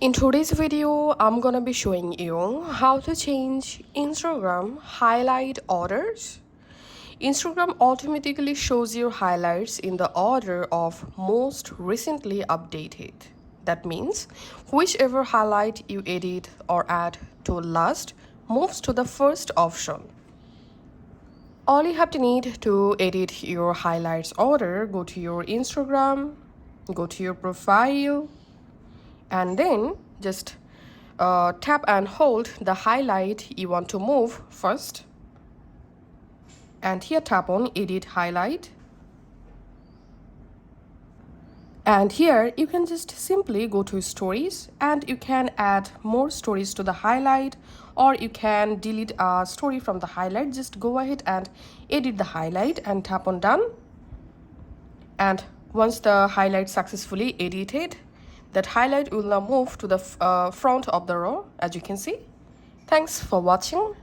In today's video, I'm gonna be showing you how to change Instagram highlight orders. Instagram automatically shows your highlights in the order of most recently updated. That means whichever highlight you edit or add to last moves to the first option. All you have to need to edit your highlights order, go to your Instagram, go to your profile, and then just tap and hold the highlight you want to move first, and here tap on edit highlight, and here you can just simply go to stories and you can add more stories to the highlight, or you can delete a story from the highlight. Just go ahead and edit the highlight and tap on done. And once the highlight successfully edited, that highlight will now move to the front of the row, as you can see. Thanks for watching.